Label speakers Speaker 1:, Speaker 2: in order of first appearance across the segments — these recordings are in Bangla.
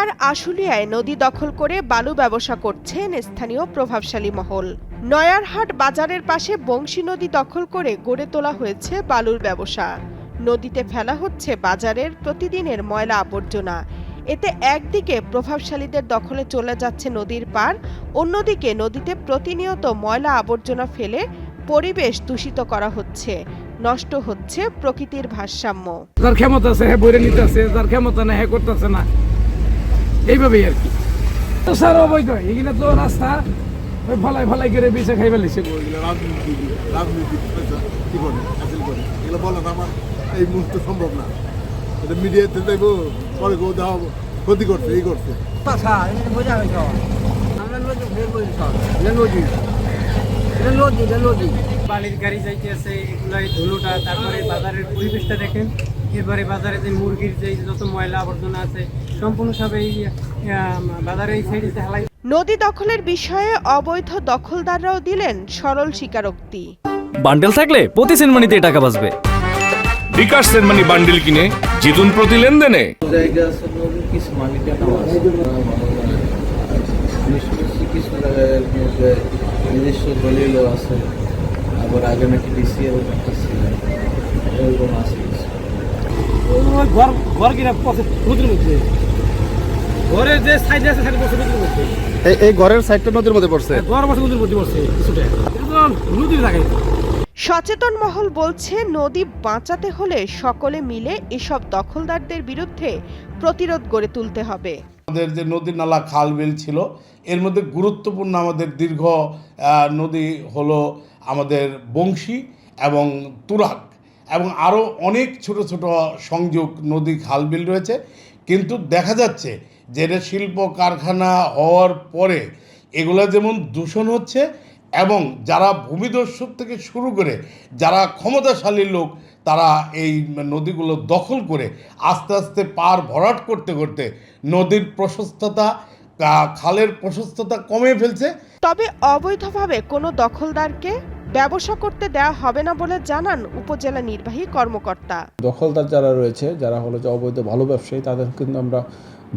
Speaker 1: ঢাকার আশুলিয়ায় নদী দখল করে বালু ব্যবসা করছেন স্থানীয় প্রভাবশালী মহল। নয়ারহাট বাজারের পাশে বংশী নদী দখল করে গড়ে তোলা হয়েছে বালুর ব্যবসা। নদীতে ফেলা হচ্ছে বাজারের প্রতিদিনের ময়লা আবর্জনা। এতে একদিকে প্রভাবশালীদের দখলে চলে যাচ্ছে নদীর পার, অন্যদিকে নদীতে প্রতিনিয়ত ময়লা আবর্জনা ফেলে পরিবেশ দূষিত করা হচ্ছে, নষ্ট হচ্ছে প্রকৃতির ভারসাম্য।
Speaker 2: যার ক্ষমতা আছে হ্যাঁ বইরে নিতেছে, যার ক্ষমতা না হ্যাঁ করতেছে না, এইভাবেই আর কি। তো স্যার অবৈধ এগুলো তো রাস্তা ওই ফলাই ফলাই করে বেঁচে খাই ফেলেছে।
Speaker 3: রাজনীতি কি করে হাসিল করে এগুলো বলা আমার এই মুহূর্তে সম্ভব না। এটা মিডিয়াতে দেখবো পরে কেউ দেওয়া ক্ষতি করছে এই করছে।
Speaker 4: বালির গাড়ি যাইতেছে, এগুলাই ধুলোটা, তারপরে বাজারের পরিবেশটা দেখেন, এরপরে বাজারে যে মুরগির যে যত ময়লা আবর্জনা আছে সম্পূর্ণ সব এই বাজারে এই সাইডে হেলাই।
Speaker 1: নদী দখলের বিষয়ে অবৈধ দখলদাররাও দিলেন সরল স্বীকারোক্তি।
Speaker 5: বান্ডেল থাকলে প্রতি সেনমানিতে টাকা বাঁচবে।
Speaker 6: বিকাশ সেনমানি বান্ডেল কিনে জিতুন প্রতি লেনদেনে।
Speaker 7: নিজস্ব দলিলও আছে, আবার আগে নাকি ডিসিএল ছিল, এরকম আছে।
Speaker 2: ঘর কিনা নদীর মধ্যে, ঘরের যে সাইড আছে সাইড পড়ছে নদীর মধ্যে।
Speaker 3: এই ঘরের সাইডটা নদীর মধ্যে পড়ছে,
Speaker 2: ঘর বসে নদীর মধ্যে পড়ছে কিছুটা, নদীর লাগাই।
Speaker 1: সচেতন মহল বলছে, নদী বাঁচাতে হলে সকলে মিলে এসব দখলদারদের বিরুদ্ধে প্রতিরোধ গড়ে তুলতে হবে।
Speaker 8: আমাদের যে নদী নালা খাল বিল ছিল, এর মধ্যে গুরুত্বপূর্ণ আমাদের দীর্ঘ নদী হলো আমাদের বংশী এবং তুরাগ, এবং আরও অনেক ছোট ছোট সংযোগ নদী খাল বিল রয়েছে। কিন্তু দেখা যাচ্ছে যে এটা শিল্প কারখানা হওয়ার পরে এগুলো যেমন দূষণ হচ্ছে, এবং যারা ভূমিদস্যু থেকে শুরু করে যারা ক্ষমতাশালী লোক, তারা এই নদীগুলো দখল করে আস্তে আস্তে পার ভরাট করতে করতে নদীর প্রশস্ততা, খালের প্রশস্ততা কমে ফেলছে।
Speaker 1: তবে অবৈধভাবে কোনো দখলদারকে ব্যবসা করতে দেওয়া হবে না বলে জানান উপজেলা নির্বাহী কর্মকর্তা।
Speaker 7: দখলদার যারা রয়েছে, যারা হলো যে অবৈধ বালু ব্যবসায়ী, তাদের কিন্তু আমরা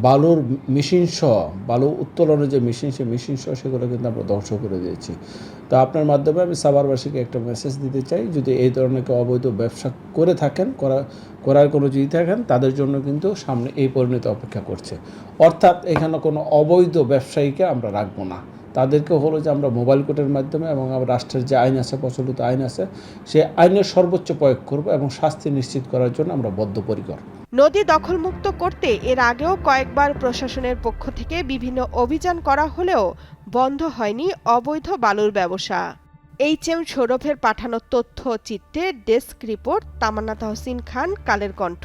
Speaker 7: বালুর মেশিন সহ, বালু উত্তোলনের যে মেশিন, সেই মেশিন সহ সেগুলো কিন্তু আমরা ধ্বংস করে দিয়েছি। তো আপনার মাধ্যমে আমি সাভারবাসীকে একটা মেসেজ দিতে চাই, যদি এই ধরনের কেউ অবৈধ ব্যবসা করে থাকেন, করার কোনো যদি থাকেন, তাদের জন্য কিন্তু সামনে এই পরিণতি অপেক্ষা করছে। অর্থাৎ এখানে কোনো অবৈধ ব্যবসায়ীকে আমরা রাখবো না। তাদেরকে হলো যে আমরা মোবাইল কোর্টের মাধ্যমে এবং আমরা রাষ্ট্রের যে আইন আছে, প্রচলিত আইন আছে, সেই আইনের সর্বোচ্চ প্রয়োগ করব এবং শাস্তি নিশ্চিত করার জন্য আমরা বদ্ধপরিকর।
Speaker 1: নদী দখলমুক্ত করতে এর আগেও কয়েকবার প্রশাসনের পক্ষ থেকে বিভিন্ন অভিযান করা হলেও বন্ধ হয়নি অবৈধ বালুর ব্যবসা। HM সৌরভের পাঠানো তথ্য চিত্রে ডেস্ক রিপোর্ট, তামান্না তাহসিন খান, কালের কণ্ঠ।